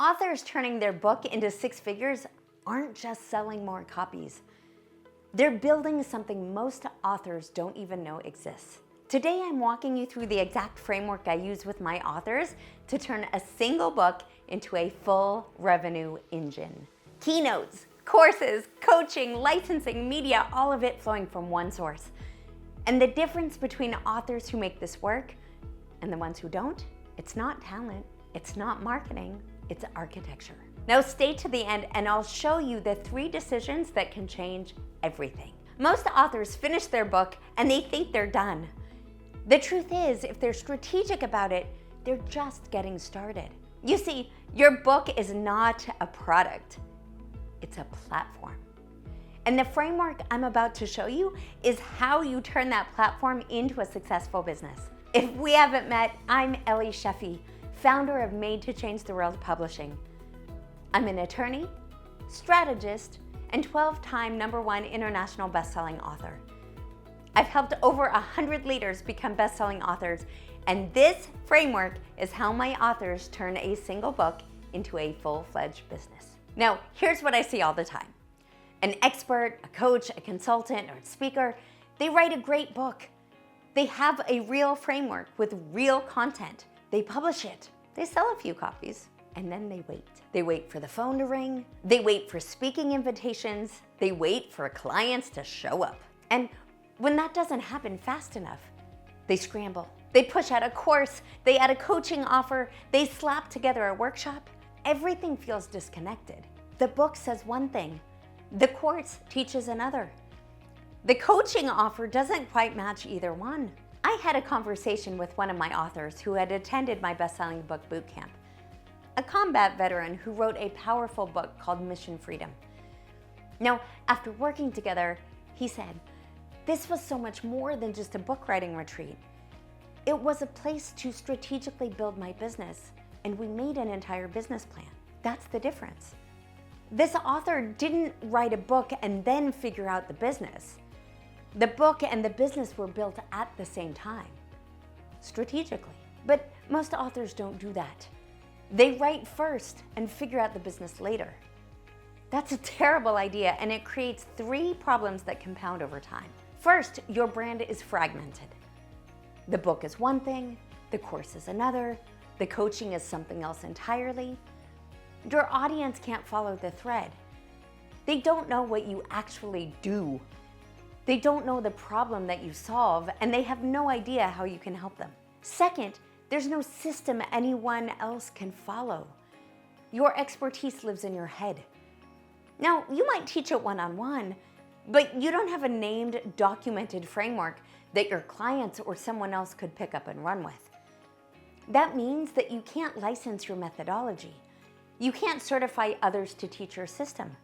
Authors turning their book into six figures aren't just selling more copies. They're building something most authors don't even know exists. Today, I'm walking you through the exact framework I use with my authors to turn a single book into a full revenue engine. Keynotes, courses, coaching, licensing, media, all of it flowing from one source. And the difference between authors who make this work and the ones who don't, it's not talent, it's not marketing, it's architecture. Now stay to the end and I'll show you the 3 decisions that can change everything. Most authors finish their book and they think they're done. The truth is, if they're strategic about it, they're just getting started. You see, your book is not a product, it's a platform. And the framework I'm about to show you is how you turn that platform into a successful business. If we haven't met, I'm Ellie Shefi, founder of Made to Change the World Publishing. I'm an attorney, strategist, and 12-time #1 international best-selling author. I've helped over 100 leaders become best-selling authors, and this framework is how my authors turn a single book into a full-fledged business. Now, here's what I see all the time. An expert, a coach, a consultant, or a speaker, they write a great book. They have a real framework with real content. They publish it. They sell a few copies, and then they wait. They wait for the phone to ring. They wait for speaking invitations. They wait for clients to show up. And when that doesn't happen fast enough, they scramble. They push out a course. They add a coaching offer. They slap together a workshop. Everything feels disconnected. The book says one thing. The course teaches another. The coaching offer doesn't quite match either one. I had a conversation with one of my authors who had attended my best-selling book boot camp, a combat veteran who wrote a powerful book called Mission Freedom. Now, after working together, he said, "This was so much more than just a book writing retreat. It was a place to strategically build my business, and we made an entire business plan." That's the difference. This author didn't write a book and then figure out the business. The book and the business were built at the same time, strategically. But most authors don't do that. They write first and figure out the business later. That's a terrible idea, and it creates 3 problems that compound over time. First, your brand is fragmented. The book is one thing, the course is another, the coaching is something else entirely. Your audience can't follow the thread. They don't know what you actually do. They don't know the problem that you solve, and they have no idea how you can help them. Second, there's no system anyone else can follow. Your expertise lives in your head. Now, you might teach it one-on-one, but you don't have a named, documented framework that your clients or someone else could pick up and run with. That means that you can't license your methodology. You can't certify others to teach your system.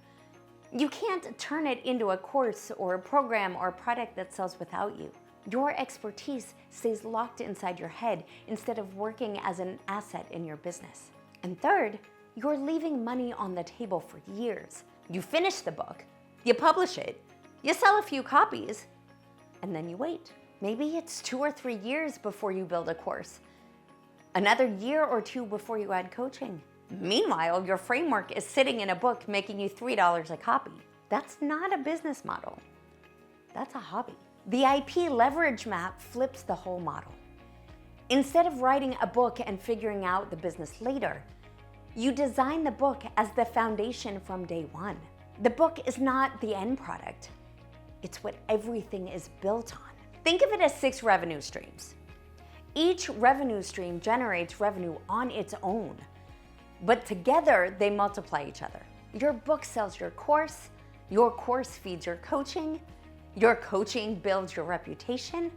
You can't turn it into a course or a program or a product that sells without you. Your expertise stays locked inside your head instead of working as an asset in your business. And third, you're leaving money on the table for years. You finish the book, you publish it, you sell a few copies, and then you wait. Maybe it's 2 or 3 years before you build a course. Another year or 2 before you add coaching. Meanwhile, your framework is sitting in a book making you $3 a copy. That's not a business model. That's a hobby. The IP leverage map flips the whole model. Instead of writing a book and figuring out the business later, you design the book as the foundation from day one. The book is not the end product. It's what everything is built on. Think of it as 6 revenue streams. Each revenue stream generates revenue on its own, but together they multiply each other. Your book sells your course feeds your coaching builds your reputation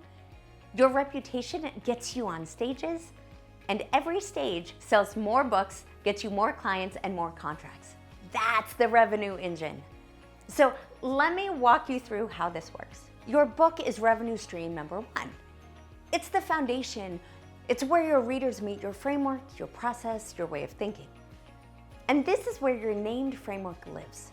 gets you on stages, and every stage sells more books, gets you more clients and more contracts. That's the revenue engine. So let me walk you through how this works. Your book is revenue stream number 1. It's the foundation. It's where your readers meet your framework, your process, your way of thinking. And this is where your named framework lives.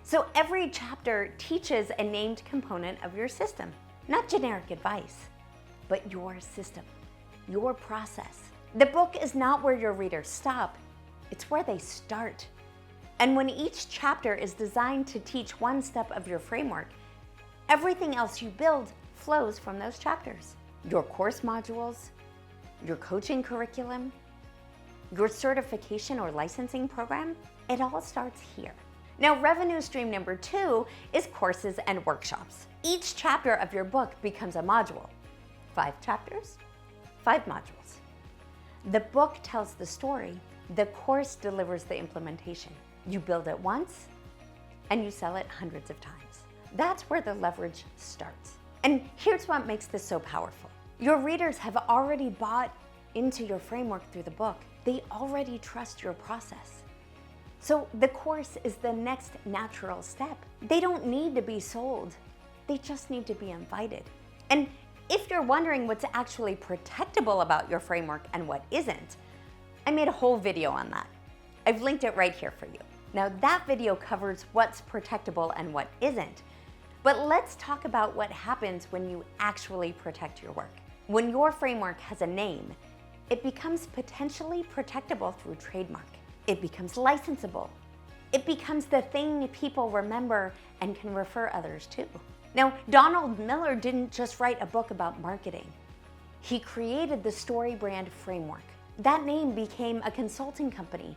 So every chapter teaches a named component of your system, not generic advice, but your system, your process. The book is not where your readers stop. It's where they start. And when each chapter is designed to teach one step of your framework, everything else you build flows from those chapters. Your course modules, your coaching curriculum, your certification or licensing program, it all starts here. Now, revenue stream number 2 is courses and workshops. Each chapter of your book becomes a module. 5 chapters, 5 modules. The book tells the story, the course delivers the implementation. You build it once, and you sell it hundreds of times. That's where the leverage starts. And here's what makes this so powerful. Your readers have already bought into your framework through the book. They already trust your process. So the course is the next natural step. They don't need to be sold. They just need to be invited. And if you're wondering what's actually protectable about your framework and what isn't, I made a whole video on that. I've linked it right here for you. Now that video covers what's protectable and what isn't, but let's talk about what happens when you actually protect your work. When your framework has a name, it becomes potentially protectable through trademark. It becomes licensable. It becomes the thing people remember and can refer others to. Now, Donald Miller didn't just write a book about marketing. He created the Story Brand Framework. That name became a consulting company,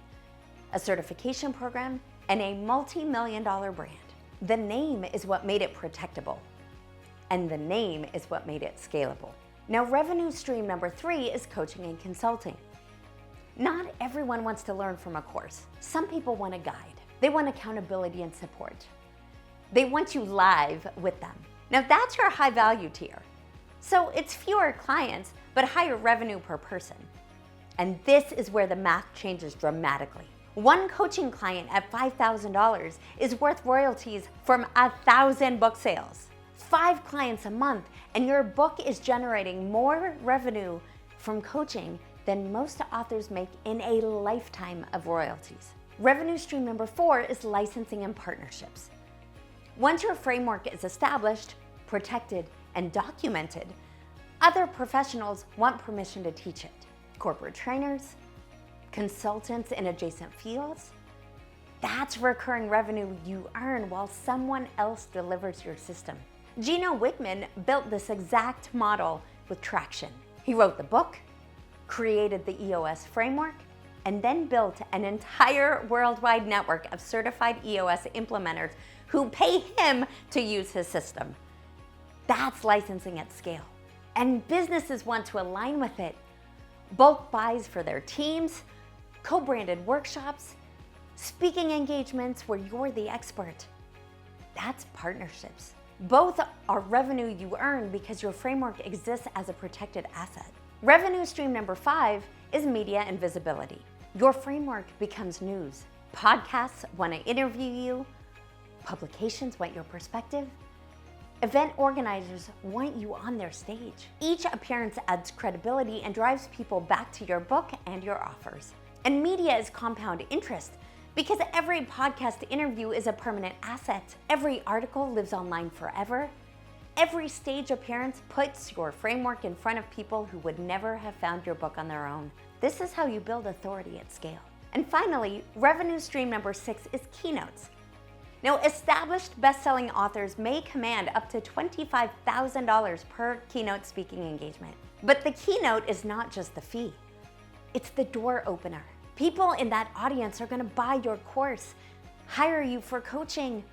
a certification program, and a multi-million-dollar brand. The name is what made it protectable, and the name is what made it scalable. Now, revenue stream number 3 is coaching and consulting. Not everyone wants to learn from a course. Some people want a guide. They want accountability and support. They want you live with them. Now, that's your high value tier. So it's fewer clients, but higher revenue per person. And this is where the math changes dramatically. One coaching client at $5,000 is worth royalties from 1,000 book sales. 5 clients a month, and your book is generating more revenue from coaching than most authors make in a lifetime of royalties. Revenue stream number 4 is licensing and partnerships. Once your framework is established, protected, and documented, other professionals want permission to teach it. Corporate trainers, consultants in adjacent fields. That's recurring revenue you earn while someone else delivers your system. Gino Wickman built this exact model with traction. He wrote the book, created the EOS framework, and then built an entire worldwide network of certified EOS implementers who pay him to use his system. That's licensing at scale. And businesses want to align with it. Bulk buys for their teams, co-branded workshops, speaking engagements where you're the expert. That's partnerships. Both are revenue you earn because your framework exists as a protected asset. Revenue stream number 5 is media and visibility. Your framework becomes news. Podcasts want to interview you. Publications want your perspective. Event organizers want you on their stage. Each appearance adds credibility and drives people back to your book and your offers. And media is compound interest because every podcast interview is a permanent asset. Every article lives online forever. Every stage appearance puts your framework in front of people who would never have found your book on their own. This is how you build authority at scale. And finally, revenue stream number 6 is keynotes. Now, established best-selling authors may command up to $25,000 per keynote speaking engagement. But the keynote is not just the fee. It's the door opener. People in that audience are going to buy your course, hire you for coaching,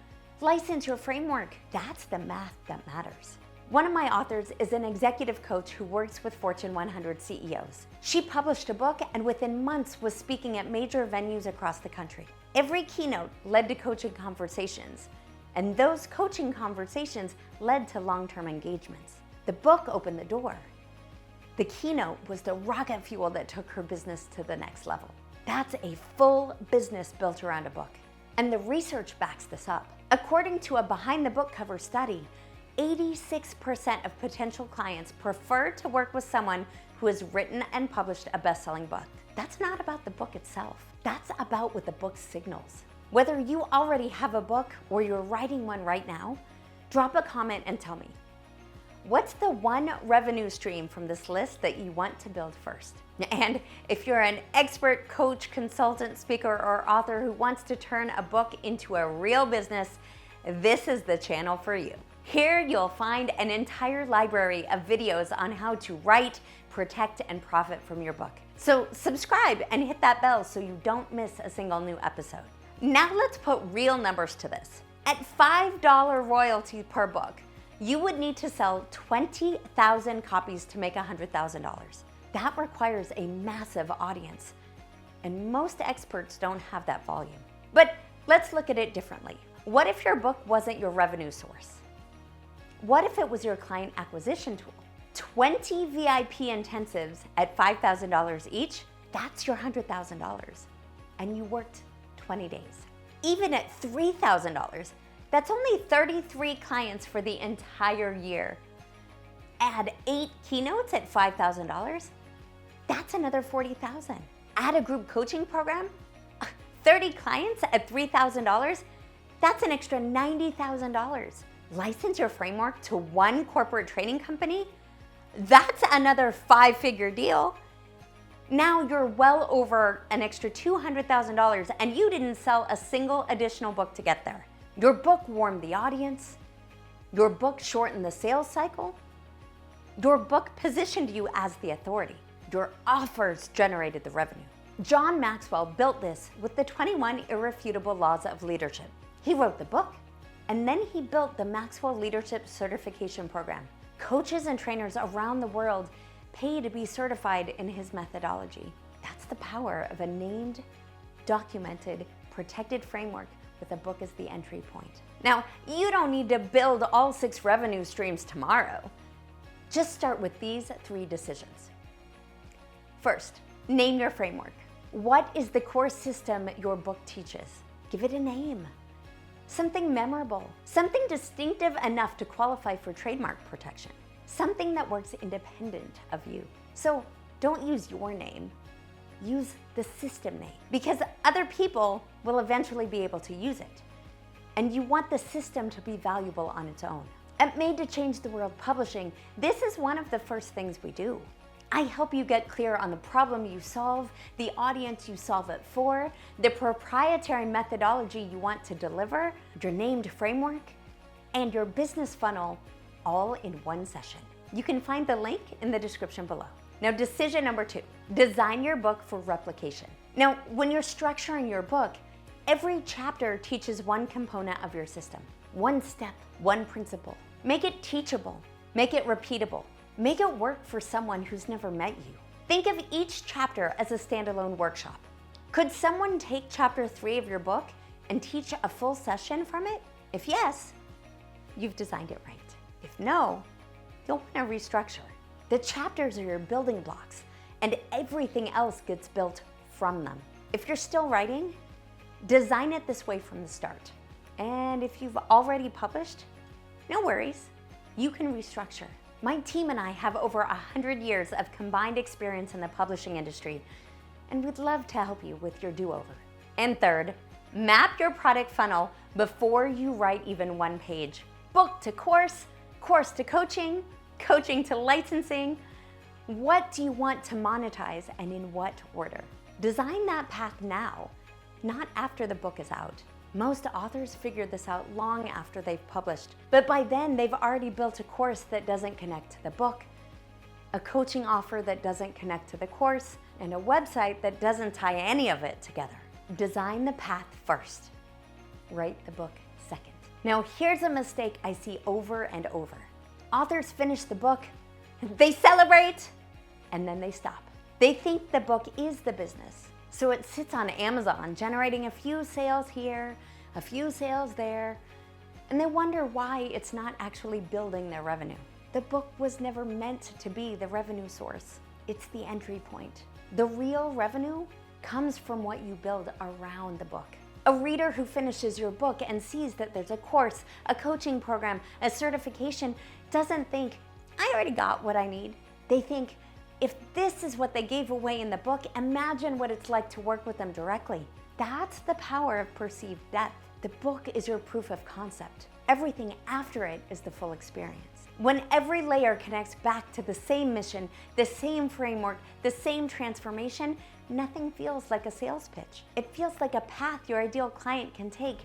license your framework. That's the math that matters. One of my authors is an executive coach who works with Fortune 100 CEOs. She published a book and within months was speaking at major venues across the country. Every keynote led to coaching conversations, and those coaching conversations led to long-term engagements. The book opened the door. The keynote was the rocket fuel that took her business to the next level. That's a full business built around a book. And the research backs this up. According to a behind the book cover study, 86% of potential clients prefer to work with someone who has written and published a best-selling book. That's not about the book itself. That's about what the book signals. Whether you already have a book or you're writing one right now, drop a comment and tell me. What's the one revenue stream from this list that you want to build first? And if you're an expert coach, consultant, speaker, or author who wants to turn a book into a real business, this is the channel for you. Here you'll find an entire library of videos on how to write, protect, and profit from your book. So subscribe and hit that bell so you don't miss a single new episode. Now let's put real numbers to this. At $5 royalty per book, you would need to sell 20,000 copies to make $100,000. That requires a massive audience, and most experts don't have that volume. But let's look at it differently. What if your book wasn't your revenue source? What if it was your client acquisition tool? 20 VIP intensives at $5,000 each, that's your $100,000. And you worked 20 days. Even at $3,000, that's only 33 clients for the entire year. Add 8 keynotes at $5,000, that's another $40,000. Add a group coaching program, 30 clients at $3,000, that's an extra $90,000. License your framework to one corporate training company, that's another 5-figure deal. Now you're well over an extra $200,000 and you didn't sell a single additional book to get there. Your book warmed the audience. Your book shortened the sales cycle. Your book positioned you as the authority. Your offers generated the revenue. John Maxwell built this with the 21 irrefutable laws of leadership. He wrote the book, and then he built the Maxwell Leadership Certification Program. Coaches and trainers around the world pay to be certified in his methodology. That's the power of a named, documented, protected framework with a book as the entry point. Now, you don't need to build all 6 revenue streams tomorrow. Just start with these 3 decisions. First, name your framework. What is the core system your book teaches? Give it a name. Something memorable, something distinctive enough to qualify for trademark protection, something that works independent of you. So don't use your name, use the system name, because other people will eventually be able to use it. And you want the system to be valuable on its own. At Made to Change the World Publishing, this is one of the first things we do. I help you get clear on the problem you solve, the audience you solve it for, the proprietary methodology you want to deliver, your named framework, and your business funnel all in one session. You can find the link in the description below. Now, decision number 2, design your book for replication. Now, when you're structuring your book, every chapter teaches one component of your system, one step, one principle. Make it teachable, make it repeatable. Make it work for someone who's never met you. Think of each chapter as a standalone workshop. Could someone take chapter 3 of your book and teach a full session from it? If yes, you've designed it right. If no, you'll want to restructure. The chapters are your building blocks, and everything else gets built from them. If you're still writing, design it this way from the start. And if you've already published, no worries, you can restructure. My team and I have over 100 years of combined experience in the publishing industry, and we'd love to help you with your do-over. And third, map your product funnel before you write even one page. Book to course, course to coaching, coaching to licensing. What do you want to monetize and in what order? Design that path now, not after the book is out. Most authors figure this out long after they've published, but by then they've already built a course that doesn't connect to the book, a coaching offer that doesn't connect to the course, and a website that doesn't tie any of it together. Design the path first, write the book second. Now here's a mistake I see over and over. Authors finish the book, they celebrate, and then they stop. They think the book is the business. So it sits on Amazon, generating a few sales here, a few sales there, and they wonder why it's not actually building their revenue. The book was never meant to be the revenue source. It's the entry point. The real revenue comes from what you build around the book. A reader who finishes your book and sees that there's a course, a coaching program, a certification, doesn't think, I already got what I need. They think, if this is what they gave away in the book, imagine what it's like to work with them directly. That's the power of perceived depth. The book is your proof of concept. Everything after it is the full experience. When every layer connects back to the same mission, the same framework, the same transformation, nothing feels like a sales pitch. It feels like a path your ideal client can take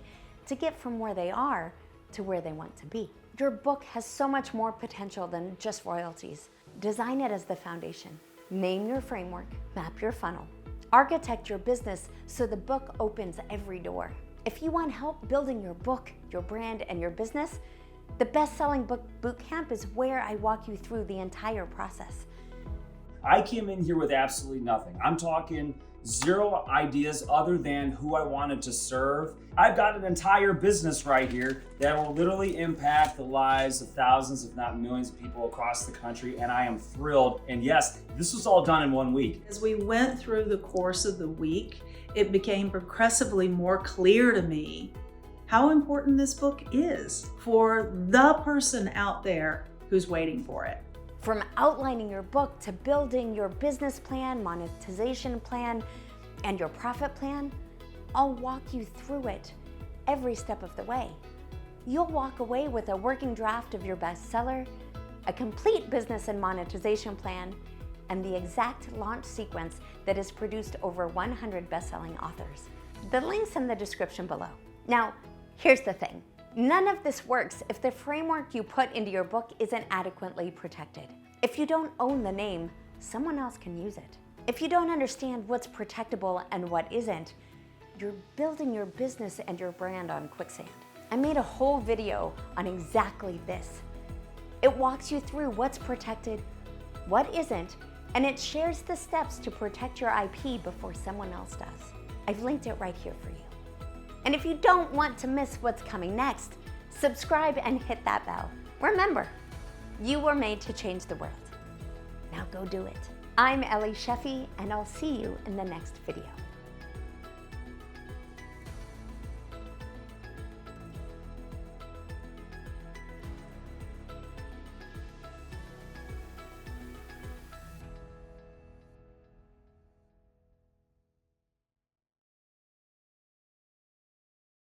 to get from where they are to where they want to be. Your book has so much more potential than just royalties. Design it as the foundation. Name your framework, map your funnel, architect your business so the book opens every door. If you want help building your book, your brand, and your business, the Best-Selling Book Bootcamp is where I walk you through the entire process. I came in here with absolutely nothing. I'm talking zero ideas other than who I wanted to serve. I've got an entire business right here that will literally impact the lives of thousands, if not millions of people across the country, and I am thrilled. And yes, this was all done in 1 week. As we went through the course of the week, it became progressively more clear to me how important this book is for the person out there who's waiting for it. From outlining your book to building your business plan, monetization plan, and your profit plan, I'll walk you through it every step of the way. You'll walk away with a working draft of your bestseller, a complete business and monetization plan, and the exact launch sequence that has produced over 100 best-selling authors. The link's in the description below. Now, here's the thing. None of this works if the framework you put into your book isn't adequately protected. If you don't own the name, someone else can use it. If you don't understand what's protectable and what isn't, you're building your business and your brand on quicksand. I made a whole video on exactly this. It walks you through what's protected, what isn't, and it shares the steps to protect your IP before someone else does. I've linked it right here for you. And if you don't want to miss what's coming next, subscribe and hit that bell. Remember, you were made to change the world. Now go do it. I'm Ellie Shefi, and I'll see you in the next video.